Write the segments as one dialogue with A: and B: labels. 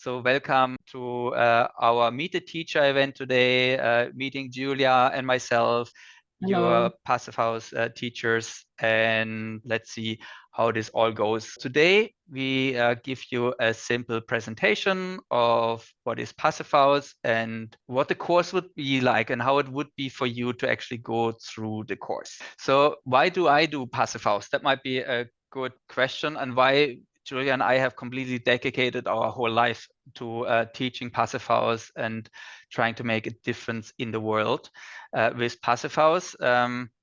A: So welcome to our Meet the Teacher event today, meeting Julia and myself,
B: Hello.
A: your Passivhaus teachers, and let's see how this all goes. Today, we give you a simple presentation of what is Passivhaus and what the course would be like and how it would be for you to actually go through the course. So why do I do Passivhaus? That might be a good question, and why Julia and I have completely dedicated our whole life to teaching Passivhaus and trying to make a difference in the world with Passivhaus.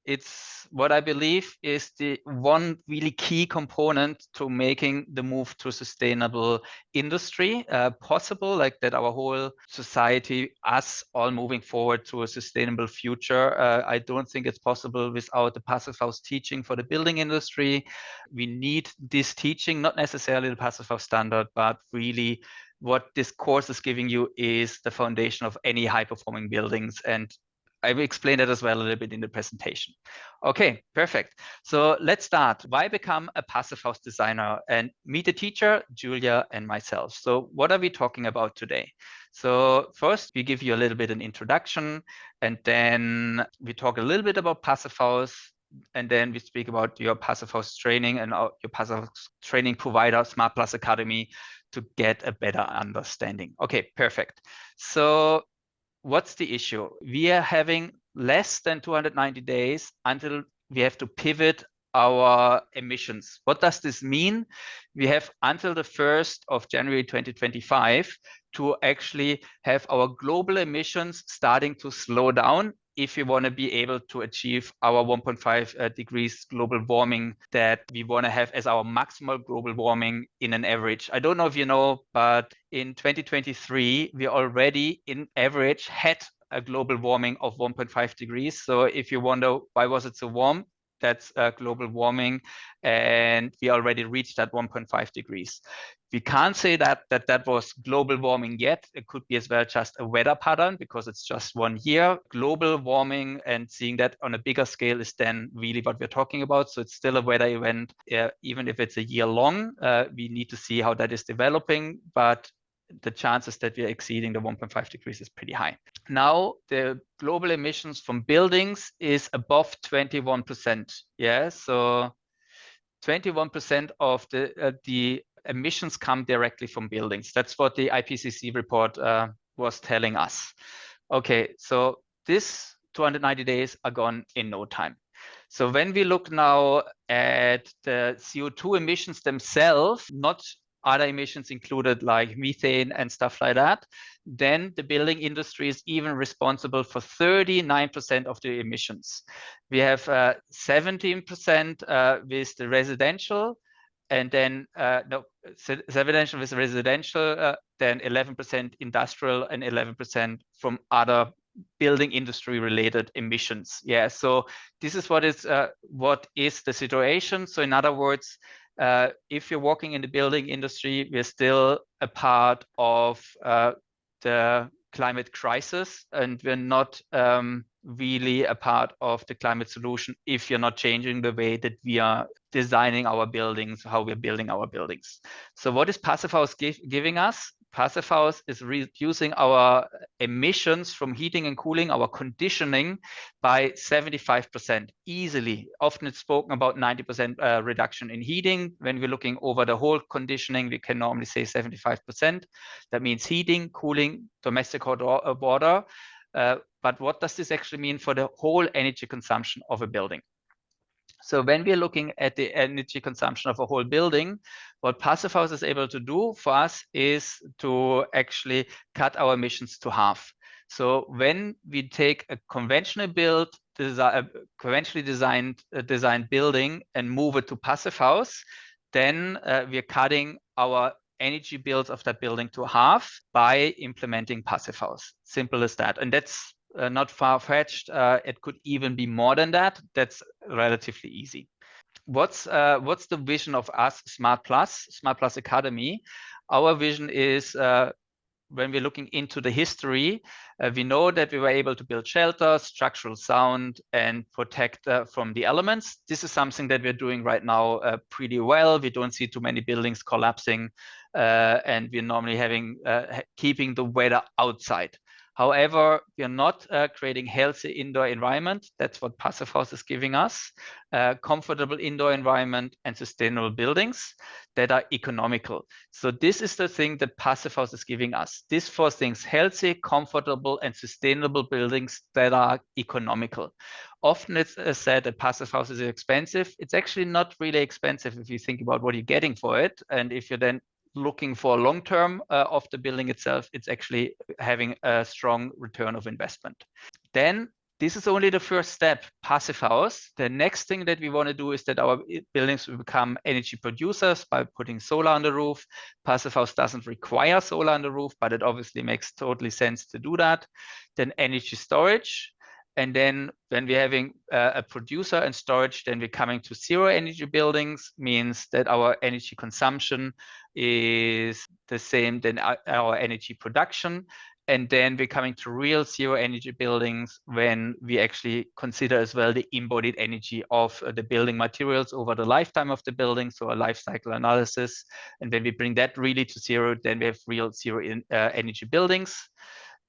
A: It's what I believe is the one really key component to making the move to sustainable industry possible, like that our whole society, us all moving forward to a sustainable future. I don't think it's possible without the Passivhaus teaching for the building industry. We need this teaching, not necessarily the Passivhaus standard, but really what this course is giving you is the foundation of any high-performing buildings. And I will explain that as well a little bit in the presentation. Okay, perfect. So let's start. Why become a Passivhaus designer? And meet the teacher, Julia and myself. So what are we talking about today? So first, we give you a little bit an introduction, and then we talk a little bit about Passivhaus, and then we speak about your Passivhaus training and your Passivhaus training provider, Smart Plus Academy, to get a better understanding. Okay, perfect. So what's the issue? We are having less than 290 days until we have to pivot our emissions. What does this mean? We have until the 1st of January 2025 to actually have our global emissions starting to slow down if we want to be able to achieve our 1.5 degrees global warming that we want to have as our maximal global warming in an average. I don't know if you know, but in 2023, we already in average had a global warming of 1.5 degrees. So if you wonder why was it so warm, that's global warming, and we already reached that 1.5 degrees. We can't say that was global warming yet. It could be as well just a weather pattern because it's just 1 year. Global warming and seeing that on a bigger scale is then really what we're talking about. So it's still a weather event, even if it's a year long. We need to see how that is developing, but the chances that we are exceeding the 1.5 degrees is pretty high. Now, the global emissions from buildings is above 21%. Yeah, so 21% of the emissions come directly from buildings. That's what the IPCC report was telling us. Okay, so this 290 days are gone in no time. So when we look now at the CO2 emissions themselves, not other emissions included like methane and stuff like that, then the building industry is even responsible for 39% of the emissions. We have 17% with the residential, and then 7% with residential, then 11% industrial, and 11% from other building industry related emissions. Yeah, so this is what is the situation. So in other words, if you're working in the building industry, we're still a part of the climate crisis, and we're not really a part of the climate solution if you're not changing the way that we are designing our buildings, how we're building our buildings. So what is Passivhaus giving us? Passivhaus is reducing our emissions from heating and cooling, our conditioning, by 75% easily. Often it's spoken about 90% reduction in heating. When we're looking over the whole conditioning, we can normally say 75%. That means heating, cooling, domestic hot water. But what does this actually mean for the whole energy consumption of a building? So when we're looking at the energy consumption of a whole building, what Passivhaus is able to do for us is to actually cut our emissions to half. So when we take a conventional build, conventionally designed building and move it to Passivhaus, then we're cutting our energy bills of that building to half by implementing Passivhaus. Simple as that. And that's not far-fetched. It could even be more than that. That's relatively easy. What's the vision of us, Smart Plus Academy? Our vision is when we're looking into the history, we know that we were able to build shelter, structural sound, and protect from the elements. This is something that we're doing right now pretty well. We don't see too many buildings collapsing, and we're normally having keeping the weather outside. However, we are not creating healthy indoor environment. That's what Passivhaus is giving us. Comfortable indoor environment and sustainable buildings that are economical. So this is the thing that Passivhaus is giving us. These four things: healthy, comfortable, and sustainable buildings that are economical. Often it's said that Passivhaus is expensive. It's actually not really expensive if you think about what you're getting for it. And if you're then looking for a long term of the building itself, it's actually having a strong return of investment. Then this is only the first step, Passivhaus. The next thing that we want to do is that our buildings will become energy producers by putting solar on the roof. Passivhaus doesn't require solar on the roof, but it obviously makes totally sense to do that. Then energy storage. And then when we're having a producer and storage, then we're coming to zero energy buildings, means that our energy consumption is the same than our energy production. And then we're coming to real zero energy buildings when we actually consider as well the embodied energy of the building materials over the lifetime of the building, so a life cycle analysis. And when we bring that really to zero, then we have real zero energy buildings.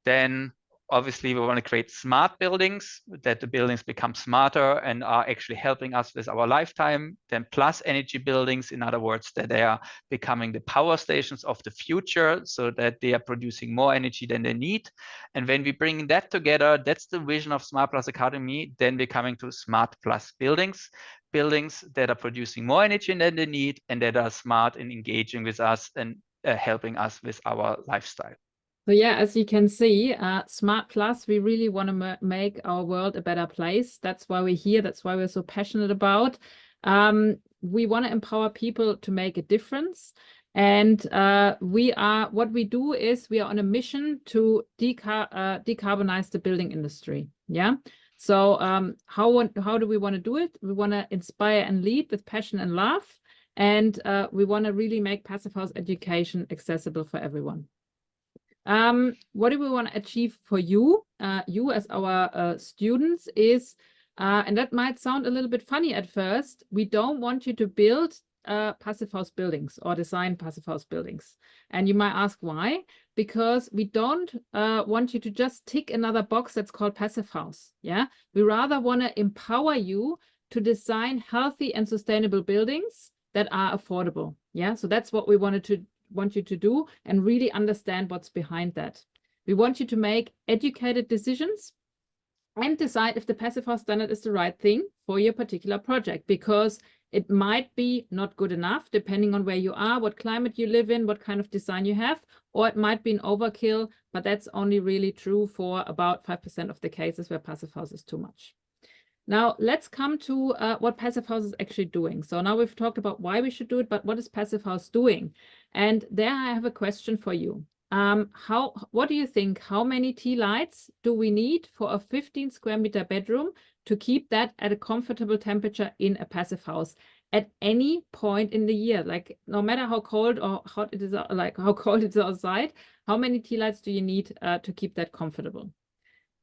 A: Then obviously we want to create smart buildings, that the buildings become smarter and are actually helping us with our lifetime. Then plus energy buildings, in other words, that they are becoming the power stations of the future, so that they are producing more energy than they need. And when we bring that together, that's the vision of Smart Plus Academy. Then we're coming to smart plus buildings, buildings that are producing more energy than they need and that are smart in engaging with us and helping us with our lifestyle.
B: So yeah, as you can see, Smart Plus, we really want to make our world a better place. That's why we're here. That's why we're so passionate about. We want to empower people to make a difference. And what we do is we are on a mission to decarbonize the building industry. Yeah. So how do we want to do it? We want to inspire and lead with passion and love. And we want to really make Passivhaus education accessible for everyone. What do we want to achieve for you, you as our students, is, and that might sound a little bit funny at first, we don't want you to build Passivhaus buildings or design Passivhaus buildings. And you might ask why? Because we don't want you to just tick another box that's called Passivhaus. Yeah, we rather want to empower you to design healthy and sustainable buildings that are affordable. Yeah, so that's what we want you to do and really understand what's behind that. We want you to make educated decisions and decide if the Passivhaus standard is the right thing for your particular project, because it might be not good enough depending on where you are, what climate you live in, what kind of design you have, or it might be an overkill, but that's only really true for about 5% of the cases where Passivhaus is too much. Now let's come to what Passivhaus is actually doing. So now we've talked about why we should do it, but what is Passivhaus doing? And there I have a question for you. What do you think? How many tea lights do we need for a 15 square meter bedroom to keep that at a comfortable temperature in a Passivhaus at any point in the year? Like no matter how cold or hot it is, like how cold it is outside, how many tea lights do you need to keep that comfortable?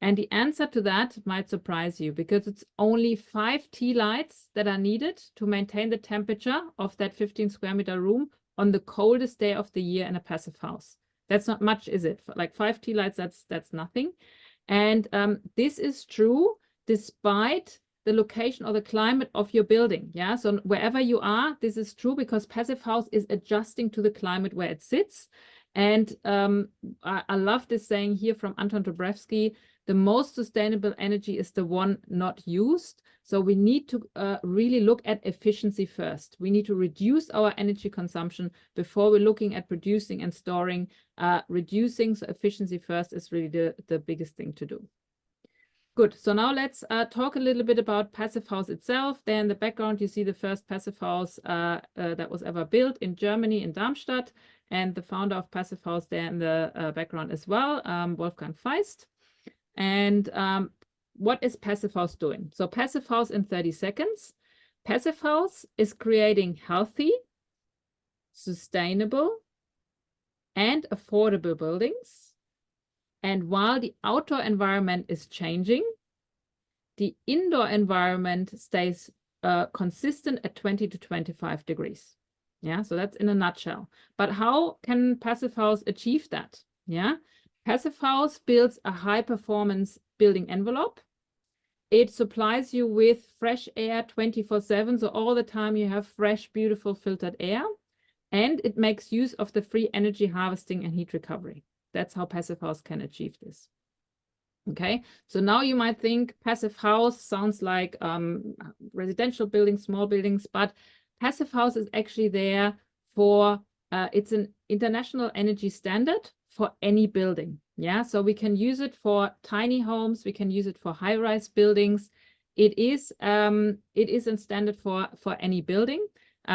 B: And the answer to that might surprise you, because it's only 5 tea lights that are needed to maintain the temperature of that 15 square meter room on the coldest day of the year in a Passivhaus. That's not much, is it? Like 5 tea lights, that's nothing. And this is true despite the location or the climate of your building. Yeah, so wherever you are, this is true because Passivhaus is adjusting to the climate where it sits. And I love this saying here from Anton Dobrevsky: the most sustainable energy is the one not used. So we need to really look at efficiency first. We need to reduce our energy consumption before we're looking at producing and storing. Reducing, so efficiency first is really the biggest thing to do. Good, so now let's talk a little bit about Passivhaus itself. There in the background, you see the first Passivhaus that was ever built in Germany, in Darmstadt. And the founder of Passivhaus there in the background as well, Wolfgang Feist. And what is Passivhaus doing? So Passivhaus in 30 seconds. Passivhaus is creating healthy, sustainable, and affordable buildings. And while the outdoor environment is changing, the indoor environment stays consistent at 20 to 25 degrees. Yeah, so that's in a nutshell. But how can Passivhaus achieve that? Yeah, Passivhaus builds a high performance building envelope. It supplies you with fresh air 24/7, so all the time you have fresh, beautiful filtered air. And it makes use of the free energy harvesting and heat recovery. That's how Passivhaus can achieve this. Okay, so now you might think Passivhaus sounds like residential buildings, small buildings, but Passivhaus is actually there for, it's an international energy standard for any building. Yeah, so we can use it for tiny homes, we can use it for high-rise buildings. It is a standard for any building.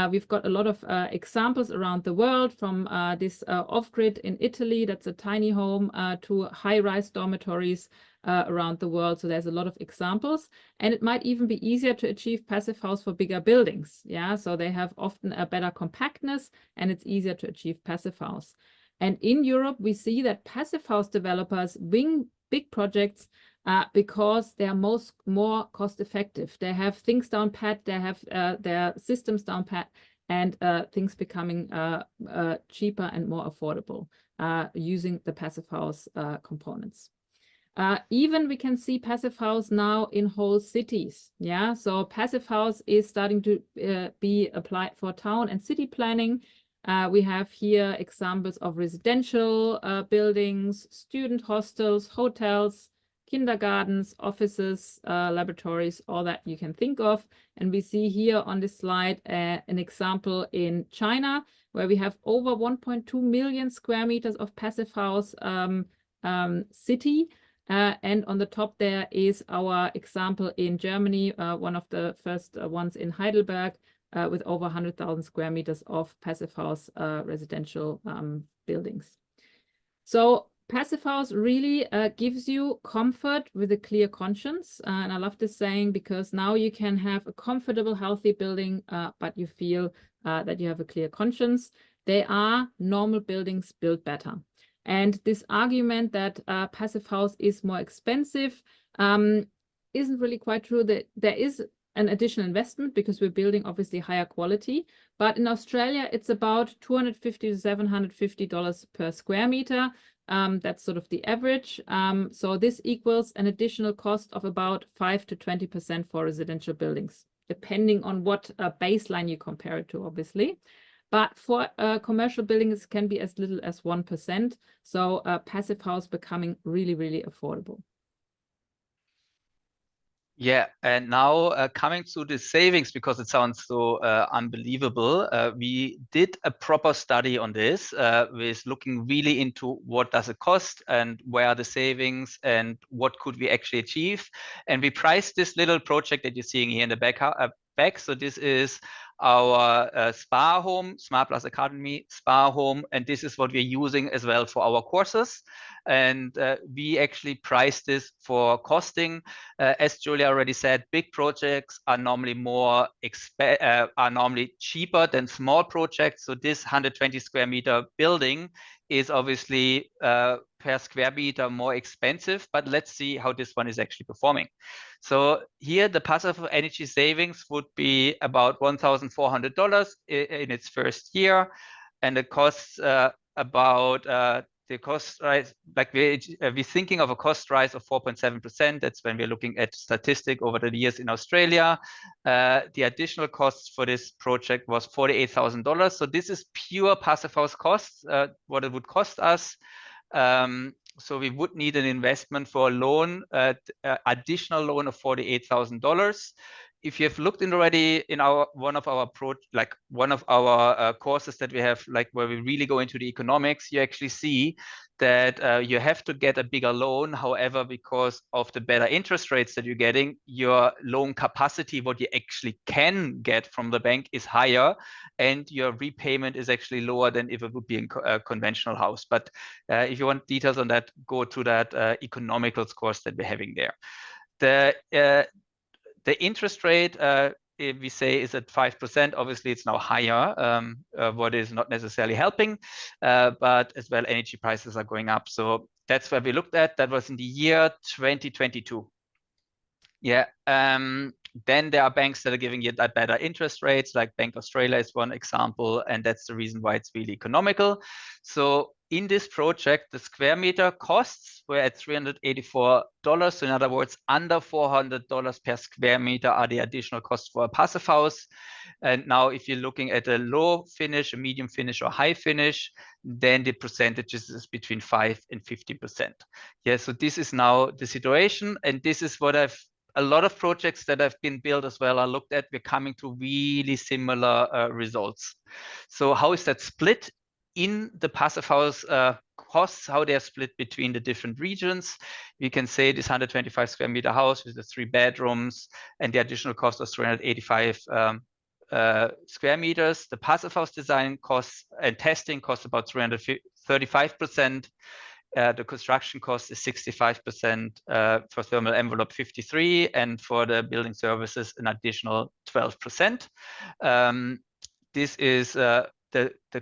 B: We've got a lot of examples around the world, from this off-grid in Italy, that's a tiny home, to high-rise dormitories around the world. So there's a lot of examples, and it might even be easier to achieve Passivhaus for bigger buildings. Yeah, so they have often a better compactness, and it's easier to achieve Passivhaus. And in Europe, we see that Passivhaus developers win big projects because they are more cost effective. They have things down pat, they have their systems down pat, and things becoming cheaper and more affordable using the Passivhaus components. Even we can see Passivhaus now in whole cities. Yeah, so Passivhaus is starting to be applied for town and city planning. We have here examples of residential buildings, student hostels, hotels, kindergartens, offices, laboratories, all that you can think of. And we see here on this slide an example in China, where we have over 1.2 million square meters of Passivhaus city. And on the top there is our example in Germany, one of the first ones in Heidelberg, with over 100,000 square meters of Passivhaus residential buildings. So Passivhaus really gives you comfort with a clear conscience. And I love this saying, because now you can have a comfortable, healthy building, but you feel that you have a clear conscience. They are normal buildings built better. And this argument that Passivhaus is more expensive isn't really quite true. That there is an additional investment because we're building obviously higher quality. But in Australia, it's about $250 to $750 per square meter. That's sort of the average. So this equals an additional cost of about 5 to 20% for residential buildings, depending on what baseline you compare it to, obviously. But for commercial buildings, it can be as little as 1%. So Passivhaus becoming really, really affordable.
A: Yeah, and now coming to the savings, because it sounds so unbelievable, we did a proper study on this with looking really into what does it cost and where are the savings and what could we actually achieve. And we priced this little project that you're seeing here in the back. So this is our spa home, Smart Plus Academy spa home, and this is what we're using as well for our courses. And we actually priced this for costing. As Julia already said, big projects are normally cheaper than small projects. So this 120 square meter building is obviously per square meter more expensive, but let's see how this one is actually performing. So here the passive energy savings would be about $1,400 in its first year, and it costs about the cost rise, like we're thinking of a cost rise of 4.7%. That's when we're looking at statistic over the years in Australia. The additional costs for this project was $48,000. So this is pure Passivhaus costs, what it would cost us. So we would need an investment for a loan, additional loan of $48,000. If you have looked in already in one of our courses that we have, like where we really go into the economics, you actually see that you have to get a bigger loan. However, because of the better interest rates that you're getting, your loan capacity, what you actually can get from the bank, is higher, and your repayment is actually lower than if it would be a conventional house. But if you want details on that, go to that economicals course that we're having there. The interest rate if we say is at 5%, obviously it's now higher, what is not necessarily helping, but as well energy prices are going up. So that's where we looked at. That was in the year 2022. Yeah. Then there are banks that are giving you that better interest rates, like Bank Australia is one example, and that's the reason why it's really economical. So in this project, the square meter costs were at $384. So in other words, under $400 per square meter are the additional costs for a passive house. And now if you're looking at a low finish, a medium finish, or high finish, then the percentages is between 5 and 50%. Yeah, so this is now the situation, and this is what a lot of projects that have been built as well are looked at. We're coming to really similar results. So how is that split in the passive house costs, how they are split between the different regions? We can say this 125 square meter house with the 3 bedrooms and the additional cost of 385 square meters. The passive house design costs and testing costs about 335%. The construction cost is 65%, for thermal envelope 53%, and for the building services an additional 12%. This is the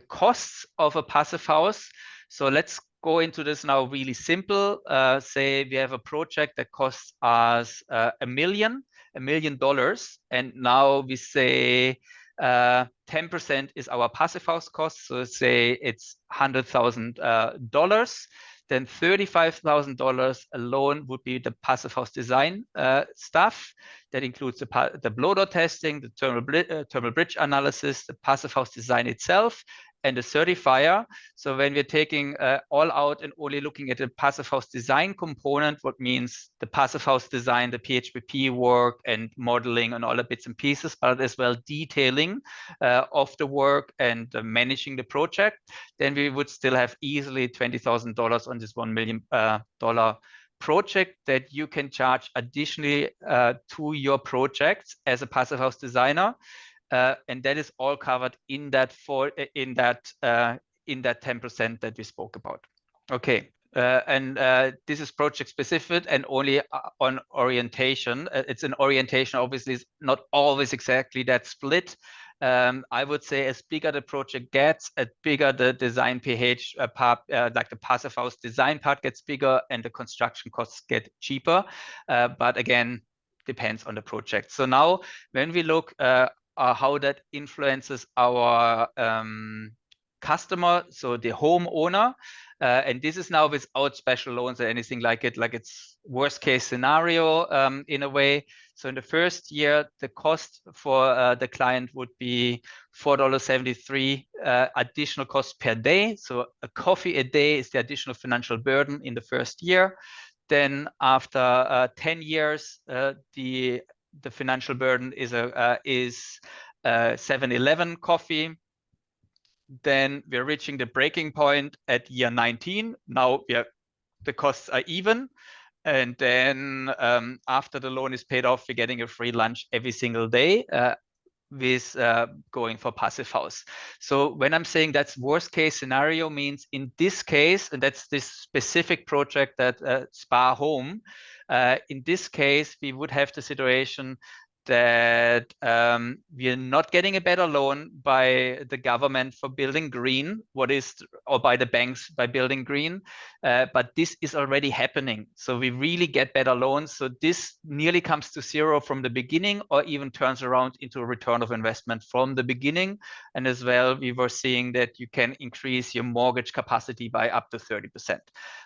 A: costs of a passive house. So let's go into this now really simple. Say we have a project that costs us $1 million, and now we say 10% is our passive house cost. So say it's $100,000. Then $35,000 alone would be the passive house design stuff. That includes the blow door testing, the thermal bridge analysis, the passive house design itself, and the certifier. So when we're taking all out and only looking at the passive house design component, what means the passive house design, the PHPP work and modeling and all the bits and pieces, but as well detailing of the work and managing the project, then we would still have easily $20,000 on this $1 million project that you can charge additionally to your projects as a passive house designer. And that is all covered in that 10% that we spoke about. Okay, and this is project specific and only on orientation. It's an orientation, obviously, it's not always exactly that split. I would say as bigger the project gets, as bigger the design pH part, like the passive house design part gets bigger and the construction costs get cheaper. But again, depends on the project. So now when we look how that influences our customer, so the homeowner, and this is now without special loans or anything like it, like it's worst case scenario in a way. So in the first year, the cost for the client would be $4.73 additional cost per day. So a coffee a day is the additional financial burden in the first year. Then after 10 years, the financial burden is 7-Eleven coffee. Then we're reaching the breaking point at year 19. Now the costs are even. And then after the loan is paid off, we're getting a free lunch every single day with going for passive house. So when I'm saying that's worst case scenario, means in this case, and that's this specific project that Spa Home, in this case, we would have the situation that we are not getting a better loan by the government for building green, or by the banks by building green, but this is already happening. So we really get better loans. So this nearly comes to zero from the beginning, or even turns around into a return of investment from the beginning. And as well, we were seeing that you can increase your mortgage capacity by up to 30%.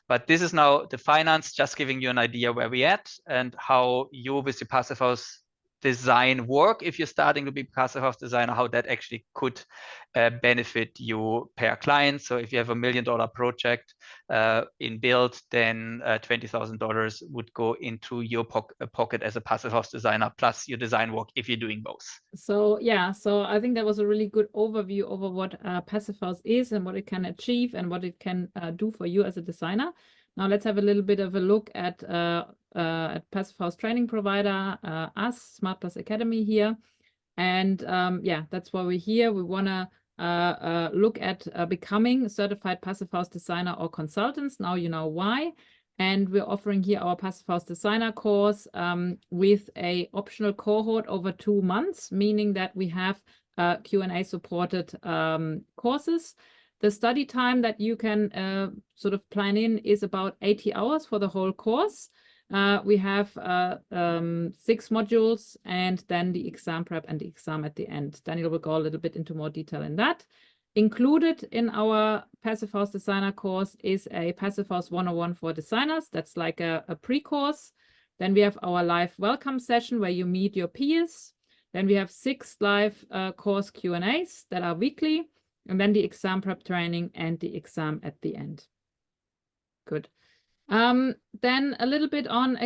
A: But this is now the finance, just giving you an idea where we're at and how you with the passive house design work, if you're starting to be passive house designer, how that actually could benefit you per client. So if you have $1 million project in build, then $20,000 would go into your pocket as a passive house designer, plus your design work if you're doing both.
B: So yeah, so I think that was a really good overview over what passive house is and what it can achieve and what it can do for you as a designer. Now let's have a little bit of a look at passive house training provider, us, Smart Plus Academy here. And yeah, that's why we're here. We want to look at becoming a certified passive house designer or consultants. Now you know why. And we're offering here our Passivhaus Designer course with a optional cohort over 2 months, meaning that we have Q&A supported courses. The study time that you can sort of plan in is about 80 hours for the whole course. We have 6 modules and then the exam prep and the exam at the end. Daniel will go a little bit into more detail in that. Included in our Passivhaus Designer course is a Passivhaus 101 for designers. That's like a pre-course. Then we have our live welcome session where you meet your peers. Then we have 6 live course Q&As that are weekly. And then the exam prep training and the exam at the end. Good. Then a little bit on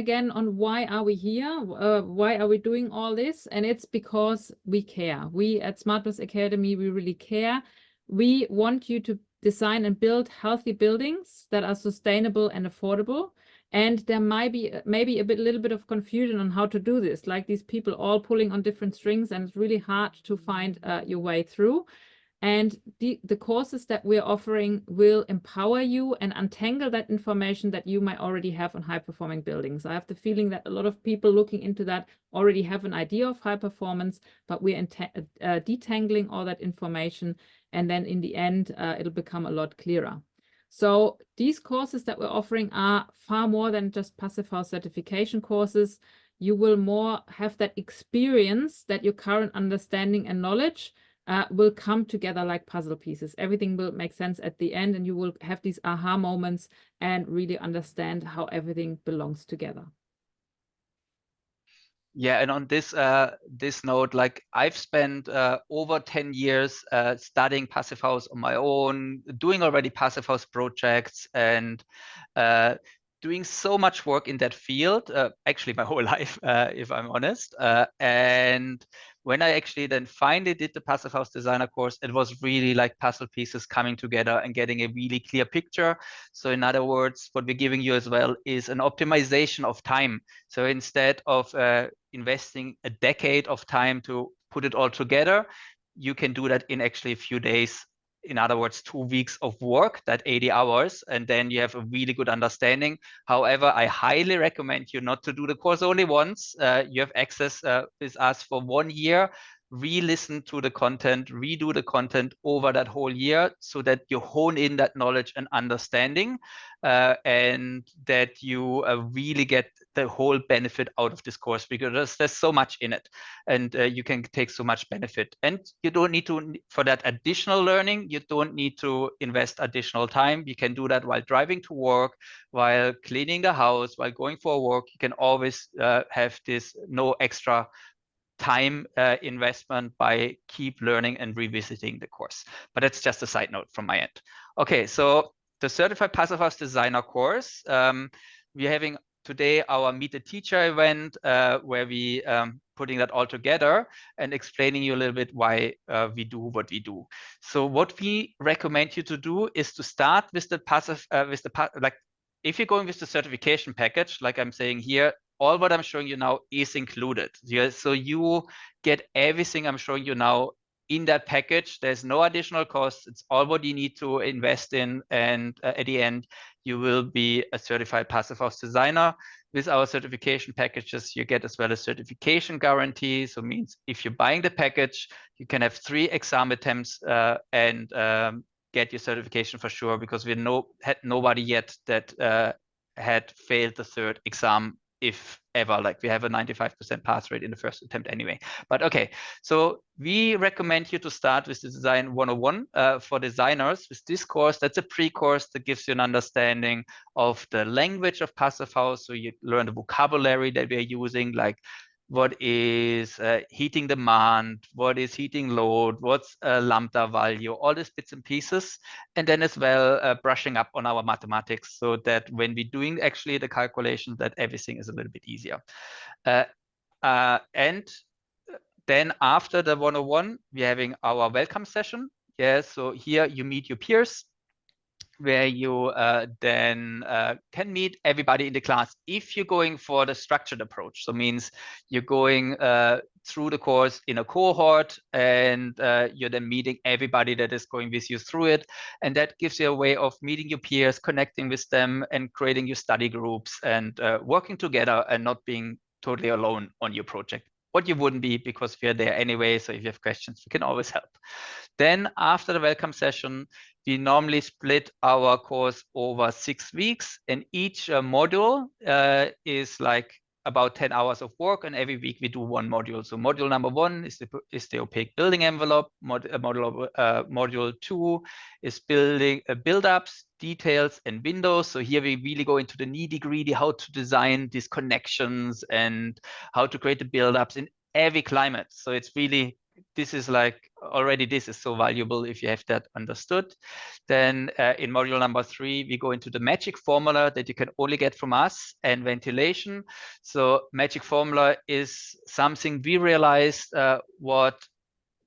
B: why are we here? Why are we doing all this? And it's because we care. We at Smart Plus Academy, we really care. We want you to design and build healthy buildings that are sustainable and affordable. And there might be maybe a little bit of confusion on how to do this, like these people all pulling on different strings, and it's really hard to find your way through. And the courses that we're offering will empower you and untangle that information that you might already have on high-performing buildings. I have the feeling that a lot of people looking into that already have an idea of high performance, but we're detangling all that information. And then in the end, it'll become a lot clearer. So these courses that we're offering are far more than just Passivhaus certification courses. You will more have that experience that your current understanding and knowledge will come together like puzzle pieces. Everything will make sense at the end, and you will have these aha moments and really understand how everything belongs together.
A: Yeah, and on this this note, like I've spent over 10 years studying Passivhaus on my own, doing already Passivhaus projects, and doing so much work in that field, actually my whole life, if I'm honest. And when I actually then finally did the Passivhaus Designer course, it was really like puzzle pieces coming together and getting a really clear picture. So in other words, what we're giving you as well is an optimization of time. So instead of investing a decade of time to put it all together, you can do that in actually a few days. In other words, 2 weeks of work, that 80 hours, and then you have a really good understanding. However, I highly recommend you not to do the course only once. You have access with us for 1 year. Re-listen to the content, redo the content over that whole year so that you hone in that knowledge and understanding, and that you really get the whole benefit out of this course, because there's so much in it, and you can take so much benefit. And you don't need to, for that additional learning, you don't need to invest additional time. You can do that while driving to work, while cleaning the house, while going for a walk. You can always have this no extra time investment by keep learning and revisiting the course. But that's just a side note from my end. Okay, so the Certified Passivhaus Designer course, we're having today our Meet the Teacher event, where we putting that all together and explaining you a little bit why we do what we do. So what we recommend you to do is to start with the like if you're going with the certification package, like I'm saying here, all what I'm showing you now is included. Yeah, so you get everything I'm showing you now in that package. There's no additional costs. It's all what you need to invest in. And at the end, you will be a certified Passivhaus designer. With our certification packages, you get as well a certification guarantee. So it means if you're buying the package, you can have 3 exam attempts and get your certification for sure, because we had nobody yet that had failed the 3rd exam, if ever. Like we have a 95% pass rate in the first attempt anyway. But okay, so we recommend you to start with the Design 101 for designers. With this course, that's a pre-course that gives you an understanding of the language of Passivhaus. So you learn the vocabulary that we are using, like what is heating demand, what is heating load, what's a lambda value, all these bits and pieces. And then as well, brushing up on our mathematics, so that when we're doing actually the calculation, that everything is a little bit easier. And then after the 101, we're having our welcome session. Yeah, so here you meet your peers, where you then can meet everybody in the class if you're going for the structured approach. So means you're going through the course in a cohort, and you're then meeting everybody that is going with you through it. And that gives you a way of meeting your peers, connecting with them, and creating your study groups, and working together and not being totally alone on your project. What you wouldn't be, because we're there anyway. So if you have questions, we can always help. Then after the welcome session, we normally split our course over 6 weeks, and each module is like about 10 hours of work, and every week we do one module. So module number 1 is the opaque building envelope. Module 2 is building build-ups, details, and windows. So here we really go into the nitty-gritty, how to design these connections and how to create the build-ups in every climate. So it's really, this is like, already this is so valuable if you have that understood. Then in module number 3, we go into the magic formula that you can only get from us, and ventilation. So magic formula is something we realized what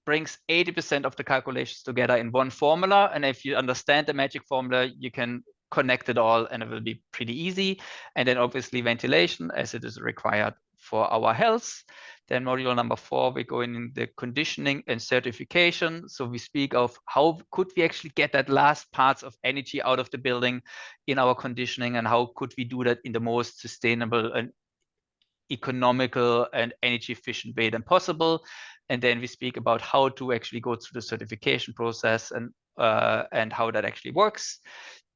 A: brings 80% of the calculations together in one formula. And if you understand the magic formula, you can connect it all and it will be pretty easy. And then obviously ventilation, as it is required for our health. Then module number 4, we go in the conditioning and certification. So we speak of how could we actually get that last parts of energy out of the building in our conditioning, and how could we do that in the most sustainable and economical and energy efficient way than possible. And then we speak about how to actually go through the certification process and how that actually works.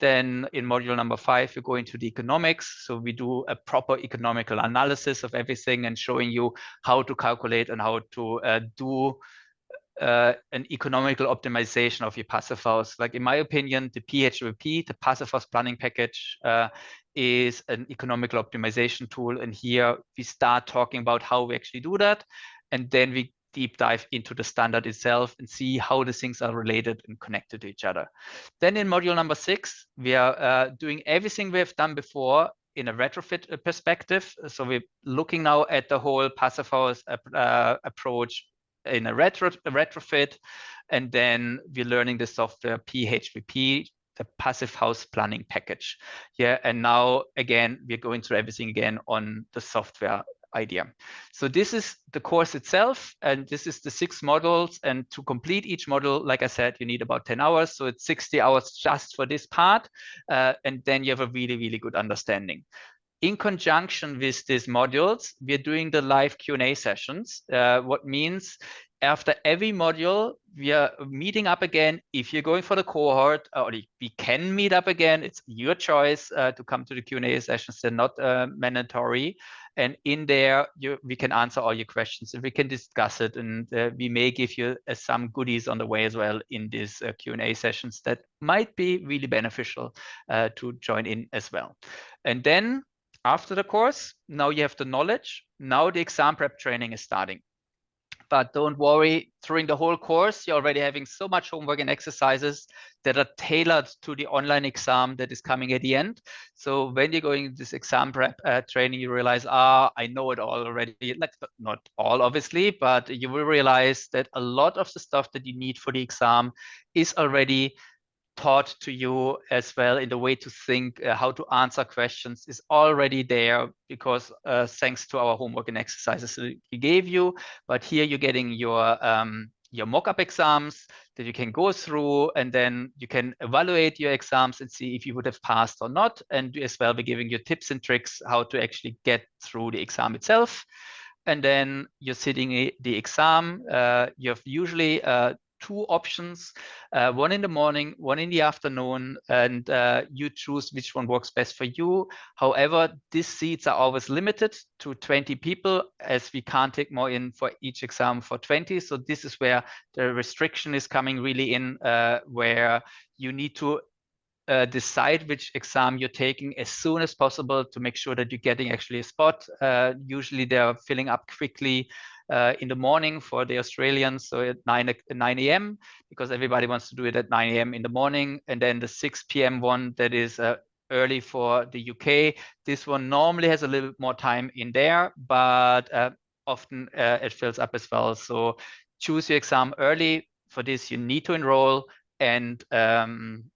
A: Then in module number 5, we go into the economics. So we do a proper economical analysis of everything and showing you how to calculate and how to do an economical optimization of your Passivhaus. Like in my opinion, the PHWP, the Passivhaus planning package, is an economical optimization tool. And here we start talking about how we actually do that. And then we deep dive into the standard itself and see how the things are related and connected to each other. Then in module number 6, we are doing everything we have done before in a retrofit perspective. So we're looking now at the whole Passivhaus approach in a retrofit, and then we're learning the software PHWP, the Passivhaus planning package. Yeah, and now again we're going through everything again on the software idea. So this is the course itself, and this is the 6 modules. And to complete each module, like I said, you need about 10 hours. So it's 60 hours just for this part, and then you have a really, really good understanding. In conjunction with these modules, we're doing the live Q&A sessions. What means after every module, we are meeting up again. If you're going for the cohort, or we can meet up again, it's your choice to come to the Q&A sessions. They're not mandatory. And in there, we can answer all your questions and we can discuss it. And we may give you some goodies on the way as well in these Q&A sessions that might be really beneficial to join in as well. And then after the course, now you have the knowledge. Now the exam prep training is starting. But don't worry, during the whole course, you're already having so much homework and exercises that are tailored to the online exam that is coming at the end. So when you're going into this exam prep training, you realize, I know it all already. Like, not all, obviously, but you will realize that a lot of the stuff that you need for the exam is already taught to you as well in the way to think, how to answer questions is already there, because thanks to our homework and exercises we gave you. But here you're getting your mock-up exams that you can go through, and then you can evaluate your exams and see if you would have passed or not. And as well, we're giving you tips and tricks how to actually get through the exam itself. And then you're sitting the exam. You have usually 2 options, one in the morning, one in the afternoon, and you choose which one works best for you. However, these seats are always limited to 20 people, as we can't take more in for each exam for 20. So this is where the restriction is coming really in, where you need to decide which exam you're taking as soon as possible to make sure that you're getting actually a spot. Usually they're filling up quickly in the morning for the Australians, so at 9 a.m. because everybody wants to do it at 9 a.m. in the morning. And then the 6 p.m. one that is early for the UK. This one normally has a little bit more time in there, but often it fills up as well. So choose your exam early. For this, you need to enroll and then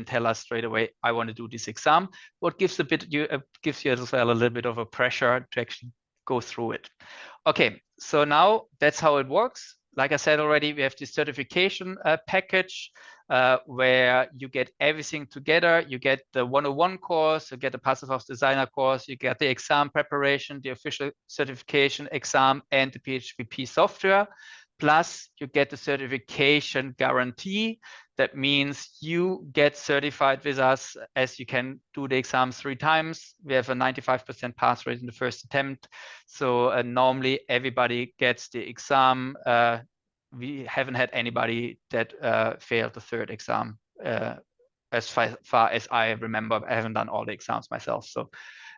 A: tell us straight away, I want to do this exam. What gives gives you as well a little bit of a pressure to actually go through it. Okay, so now that's how it works. Like I said already, we have this certification package where you get everything together. You get the 101 course, you get the Passivhaus designer course, you get the exam preparation, the official certification exam, and the PHP software. Plus, you get the certification guarantee. That means you get certified with us, as you can do the exam 3 times. We have a 95% pass rate in the first attempt. So normally everybody gets the exam. We haven't had anybody that failed the 3rd exam. As far as I remember, I haven't done all the exams myself. So,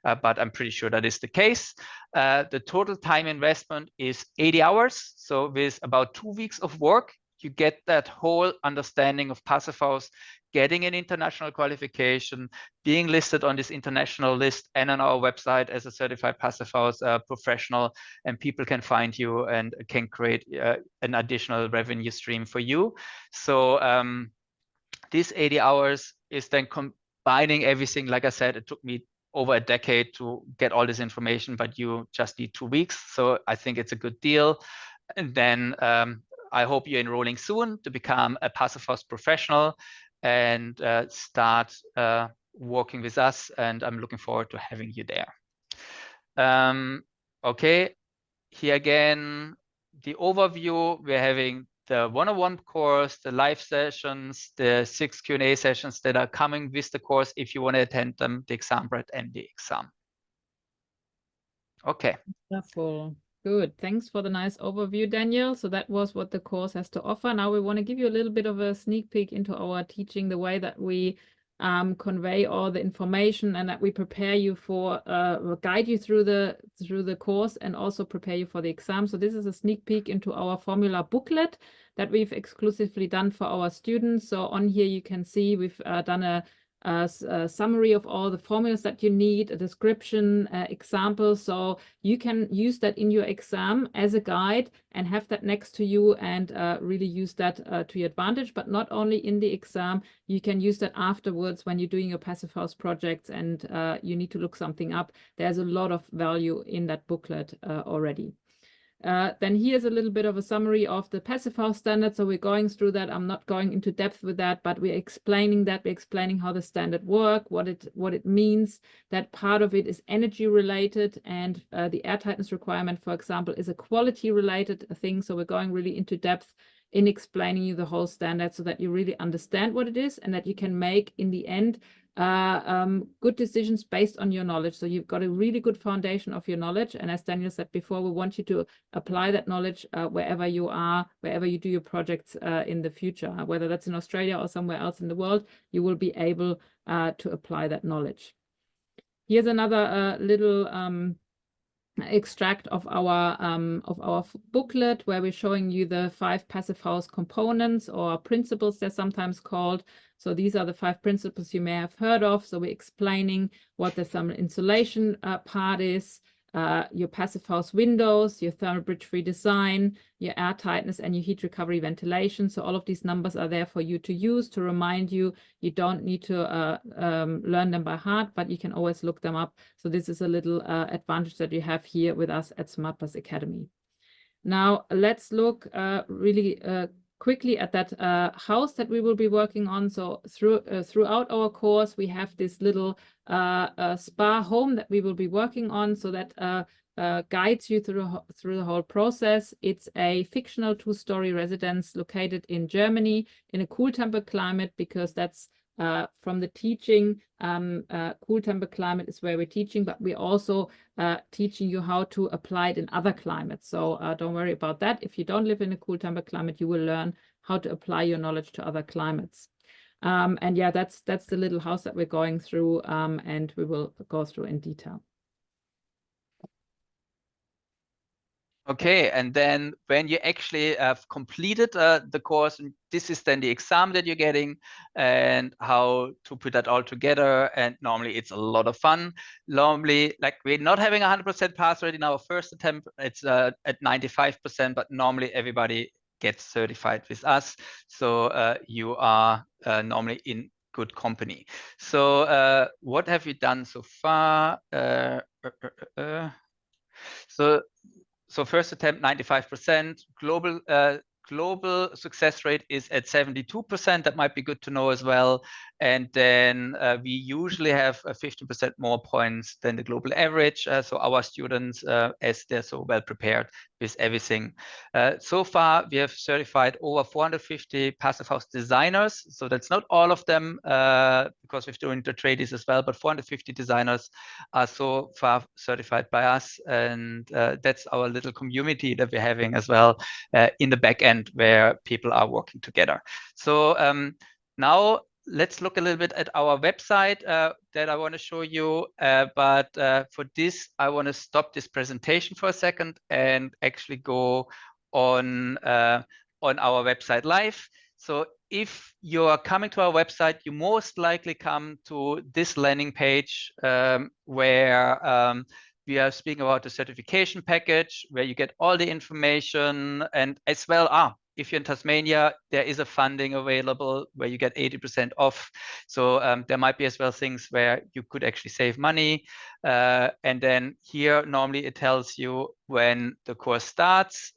A: but I'm pretty sure that is the case. The total time investment is 80 hours. So with about 2 weeks of work, you get that whole understanding of Passivhaus, getting an international qualification, being listed on this international list and on our website as a certified Passivhaus professional, and people can find you and can create an additional revenue stream for you. So these 80 hours is then combining everything. Like I said, it took me over a decade to get all this information, but you just need 2 weeks. So I think it's a good deal. And then I hope you're enrolling soon to become a Passivhaus professional and start working with us. And I'm looking forward to having you there. Okay, here again, the overview. We're having the 101 course, the live sessions, the 6 Q&A sessions that are coming with the course if you want to attend them, the exam prep and the exam. Okay.
B: Wonderful. Good. Thanks for the nice overview, Daniel. So that was what the course has to offer. Now we want to give you a little bit of a sneak peek into our teaching, the way that we convey all the information and that we prepare you for, guide you through the course and also prepare you for the exam. So this is a sneak peek into our formula booklet that we've exclusively done for our students. So on here you can see we've done a summary of all the formulas that you need, a description, examples, so you can use that in your exam as a guide and have that next to you and really use that to your advantage. But not only in the exam, you can use that afterwards when you're doing your Passivhaus projects and you need to look something up. There's a lot of value in that booklet already. Then here's a little bit of a summary of the Passivhaus standard. So we're going through that. I'm not going into depth with that, but we're explaining that. We're explaining how the standard work, what it means. That part of it is energy related, and the air tightness requirement, for example, is a quality related thing. So we're going really into depth in explaining you the whole standard so that you really understand what it is and that you can make in the end good decisions based on your knowledge. So you've got a really good foundation of your knowledge. And as Daniel said before, we want you to apply that knowledge wherever you are, wherever you do your projects in the future, whether that's in Australia or somewhere else in the world, you will be able to apply that knowledge. Here's another little extract of our booklet where we're showing you the 5 Passivhaus components, or principles they're sometimes called. So these are the 5 principles you may have heard of. So we're explaining what the thermal insulation part is, your Passivhaus windows, your thermal bridge-free design, your air tightness, and your heat recovery ventilation. So all of these numbers are there for you to use to remind you. You don't need to learn them by heart, but you can always look them up. So this is a little advantage that you have here with us at SmartPass Academy. Now let's look really quickly at that house that we will be working on. So throughout our course, we have this little spa home that we will be working on, so that guides you through the whole process. It's a fictional 2-story residence located in Germany in a cool temper climate, because that's from the teaching. Cool temper climate is where we're teaching, but we're also teaching you how to apply it in other climates. So don't worry about that. If you don't live in a cool temper climate, you will learn how to apply your knowledge to other climates. And yeah, that's the little house that we're going through, and we will go through in detail.
A: Okay, and then when you actually have completed the course, and this is then the exam that you're getting and how to put that all together. And normally it's a lot of fun. Normally, like, we're not having 100% pass rate in our first attempt. It's at 95%, but normally everybody gets certified with us. So you are normally in good company. So what have you done so far? So first attempt 95%. Global success rate is at 72%. That might be good to know as well. And then we usually have 50% more points than the global average. So our students, as they're so well prepared with everything. So far, we have certified over 450 Passivhaus designers. So that's not all of them, because we're doing the tradies as well, but 450 designers are so far certified by us. And that's our little community that we're having as well in the back end, where people are working together. So now let's look a little bit at our website that I want to show you. But for this, I want to stop this presentation for a second and actually go on our website live. So if you are coming to our website, you most likely come to this landing page where we are speaking about the certification package, where you get all the information, and as well, if you're in Tasmania, there is a funding available where you get 80% off. So there might be as well things where you could actually save money. And then here, normally it tells you when the course starts,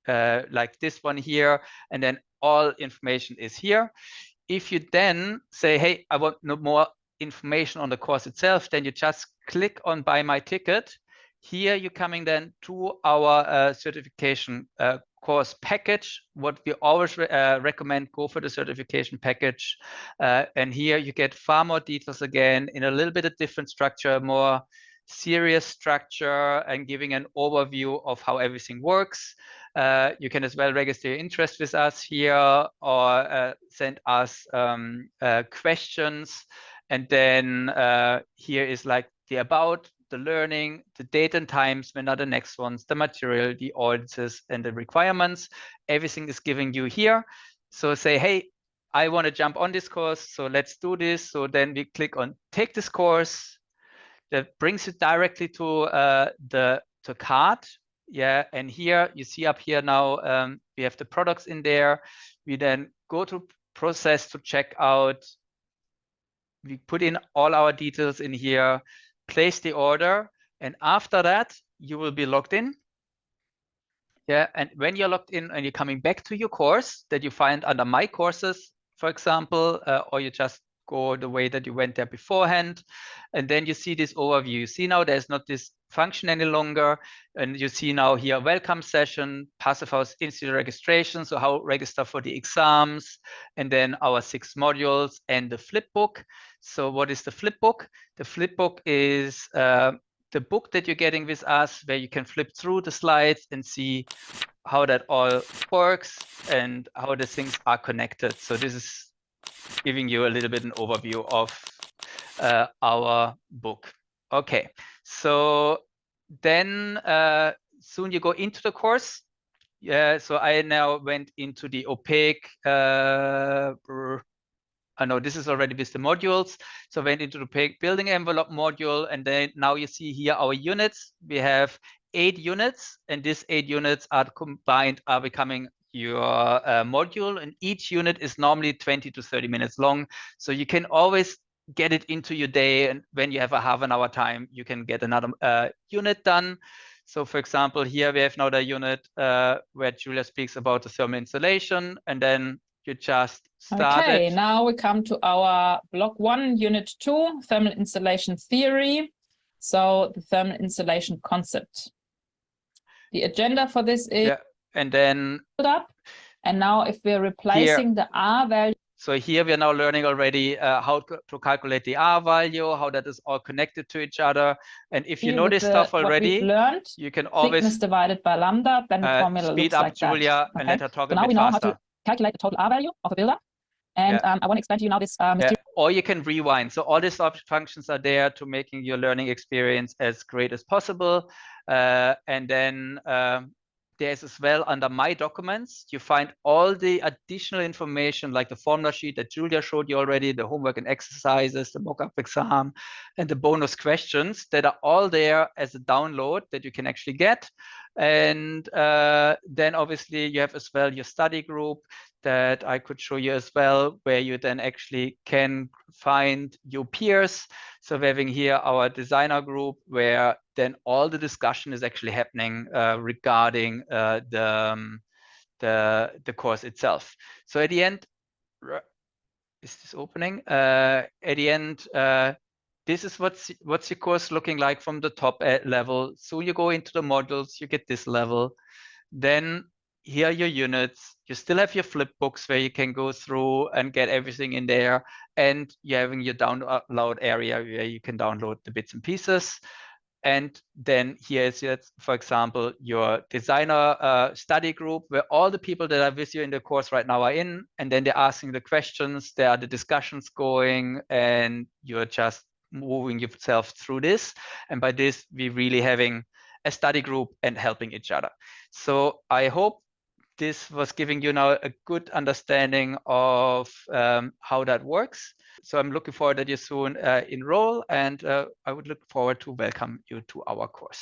A: like this one here, and then all information is here. If you then say, hey, I want no more information on the course itself, then you just click on buy my ticket. Here you're coming then to our certification course package. What we always recommend, go for the certification package. And here you get far more details again in a little bit of different structure, more serious structure, and giving an overview of how everything works. You can as well register your interest with us here, or send us questions. And then here is like the about, the learning, the date and times, when are the next ones, the material, the audiences, and the requirements. Everything is given you here. So say, hey, I want to jump on this course, so let's do this. So then we click on take this course. That brings you directly to the cart. Yeah, and here you see up here now, we have the products in there. We then go to process to check out. We put in all our details in here, place the order, and after that, you will be logged in. Yeah, and when you're logged in and you're coming back to your course that you find under My Courses, for example, or you just go the way that you went there beforehand, and then you see this overview. You see now there's not this function any longer, and you see now here welcome session, Passivhaus Institute registration, so how register for the exams, and then our 6 modules and the flip book. So what is the flip book? The flip book is the book that you're getting with us, where you can flip through the slides and see how that all works and how the things are connected. So this is giving you a little bit an overview of our book. Okay, so then soon you go into the course. Yeah, so I now went into the opaque, I know this is already with the modules. So went into the opaque building envelope module, and then now you see here our units. We have 8 units, and these 8 units are combined, are becoming your module, and each unit is normally 20 to 30 minutes long. So you can always get it into your day, and when you have a half an hour time, you can get another unit done. So for example, here we have another unit where Julia speaks about the thermal insulation, and then you just started.
B: Okay, now we come to our block 1, unit 2, thermal insulation theory. So the thermal insulation concept. The agenda for this is,
A: yeah, and then
B: up. And now if we're replacing the R value.
A: So here we are now learning already how to calculate the R value, how that is all connected to each other. And if you know this stuff already,
B: learned,
A: you can always
B: thickness divided by lambda, then the formula
A: speed
B: looks
A: up
B: like
A: Julia
B: that.
A: and let her talk
B: so
A: a
B: now
A: bit
B: we know
A: faster.
B: How to calculate the total R value of a buildup. And I want to explain to you now this
A: or you can rewind. So all these functions are there to making your learning experience as great as possible. And then there's as well under My Documents, you find all the additional information like the formula sheet that Julia showed you already, the homework and exercises, the mock-up exam, and the bonus questions that are all there as a download that you can actually get. And then obviously you have as well your study group that I could show you as well, where you then actually can find your peers. So we're having here our designer group where then all the discussion is actually happening regarding the course itself. So at the end, is this opening? At the end, this is what's your course looking like from the top level. So you go into the modules, you get this level. Then here are your units. You still have your flip books where you can go through and get everything in there. And you're having your download area where you can download the bits and pieces. And then here is, for example, your designer study group where all the people that are with you in the course right now are in, and then they're asking the questions, there are the discussions going, and you're just moving yourself through this. And by this, we're really having a study group and helping each other. So I hope this was giving you now a good understanding of how that works. So I'm looking forward that you soon enroll, and I would look forward to welcome you to our course.